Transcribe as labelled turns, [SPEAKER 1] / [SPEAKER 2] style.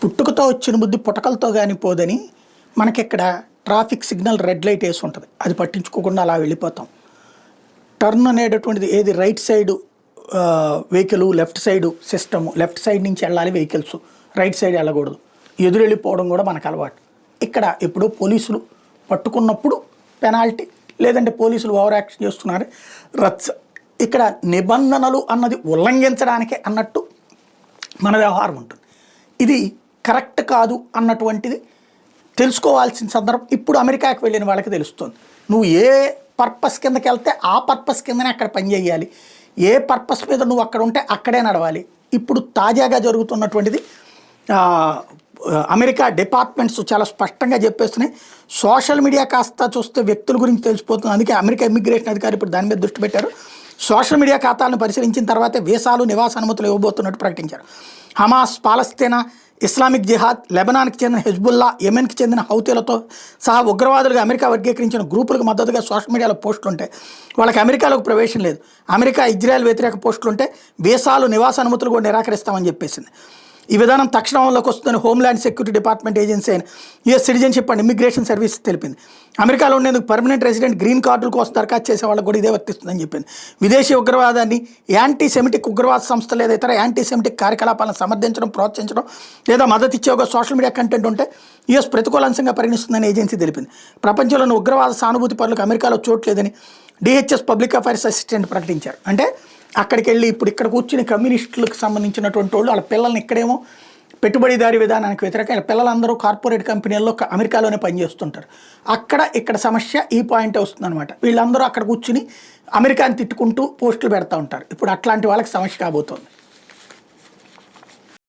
[SPEAKER 1] పుట్టుకతో వచ్చిన బుద్ధి పుటకలతో కానీ పోదని మనకిక్కడ ట్రాఫిక్ సిగ్నల్ రెడ్ లైట్ వేసి ఉంటుంది. అది పట్టించుకోకుండా అలా వెళ్ళిపోతాం. టర్న్ అనేటటువంటిది ఏది right side vehicle, left side system, left side నుంచి వెళ్ళాలి వెహికల్స్, రైట్ సైడ్ వెళ్ళకూడదు. ఎదురు వెళ్ళిపోవడం కూడా మనకు అలవాటు. ఇక్కడ ఎప్పుడు పోలీసులు పట్టుకున్నప్పుడు పెనాల్టీ, లేదంటే పోలీసులు ఓవర్ యాక్షన్ చేస్తున్నారు రచ్చ. ఇక్కడ నిబంధనలు అన్నది ఉల్లంఘించడానికే అన్నట్టు మన వ్యవహారం ఉంటుంది. ఇది కరెక్ట్ కాదు అన్నటువంటిది తెలుసుకోవాల్సిన సందర్భం ఇప్పుడు అమెరికాకి వెళ్ళిన వాళ్ళకి తెలుస్తుంది. నువ్వు ఏ పర్పస్ కిందకి వెళ్తే ఆ పర్పస్ కిందనే అక్కడ పనిచేయాలి, ఏ పర్పస్ మీద నువ్వు అక్కడ ఉంటే అక్కడే నడవాలి. ఇప్పుడు తాజాగా జరుగుతున్నటువంటిది అమెరికా డిపార్ట్మెంట్స్ చాలా స్పష్టంగా చెప్పేస్తున్నాయి. సోషల్ మీడియా కాస్త చూస్తే వ్యక్తుల గురించి తెలిసిపోతుంది. అందుకే అమెరికా ఇమ్మిగ్రేషన్ అధికారి ఇప్పుడు దాని మీద దృష్టి పెట్టారు. సోషల్ మీడియా ఖాతాలను పరిశీలించిన తర్వాతే వీసాలు, నివాస అనుమతులు ఇవ్వబోతున్నట్టు ప్రకటించారు. హమాస్, పాలస్తీనా, ఇస్లామిక్ జిహాద్, లెబనాన్కి చెందిన హెజ్బుల్లా, యెమెన్కి చెందిన హౌతీలతో సహా ఉగ్రవాదులుగా అమెరికా వర్గీకరించిన గ్రూపులకు మద్దతుగా సోషల్ మీడియాలో పోస్టులు ఉంటాయి. వాళ్ళకి అమెరికాలోకి ప్రవేశం లేదు. అమెరికా, ఇజ్రాయెల్ వ్యతిరేక పోస్టులు ఉంటే వీసాలు, నివాస అనుమతులు కూడా నిరాకరిస్తామని చెప్పేసింది. ఈ విధానం తక్షణంలోకి వస్తుందని హోమ్ల్యాండ్ సెక్యూరిటీ డిపార్ట్మెంట్ ఏజెన్సీ అయిన US citizenship and immigration service తెలిపింది. అమెరికాలో ఉండేందుకు పర్మనెంట్ రెసిడెంట్ గ్రీన్ కార్డుల కోసం దరఖాస్తు చేసే వాళ్ళకు కూడా ఇదే వర్తిస్తుందని చెప్పింది. విదేశీ ఉగ్రవాదాన్ని, యాంటీ సెమిటిక్ ఉగ్రవాద సంస్థలు లేదా ఇతర యాంటీ సెమిటిక్ కార్యకలాపాలను సమర్థించడం, ప్రోత్సహించడం లేదా మద్దతు ఇచ్చే ఒక సోషల్ మీడియా కంటెంట్ ఉంటే యుఎస్ ప్రతికూల అంశంగా పరిగణిస్తుందని ఏజెన్సీ తెలిపింది. ప్రపంచంలోని ఉగ్రవాద సానుభూతి పరులకు అమెరికాలో చోటు లేదని డిహెచ్ఎస్ పబ్లిక్ అఫైర్స్ అసిస్టెంట్ ప్రకటించారు. అంటే అక్కడికి వెళ్ళి ఇప్పుడు ఇక్కడ కూర్చుని కమ్యూనిస్టులకు సంబంధించినటువంటి వాళ్ళు వాళ్ళ పిల్లల్ని ఇక్కడేమో పెట్టుబడిదారీ విధానానికి వ్యతిరేకంగా పిల్లలందరూ కార్పొరేట్ కంపెనీల్లో అమెరికాలోనే పనిచేస్తుంటారు. ఇక్కడ సమస్య ఈ పాయింటే వస్తుందన్నమాట. వీళ్ళందరూ అక్కడ కూర్చుని అమెరికాని తిట్టుకుంటూ పోస్టులు పెడతా ఉంటారు. ఇప్పుడు అట్లాంటి వాళ్ళకి సమస్య కాబోతోంది.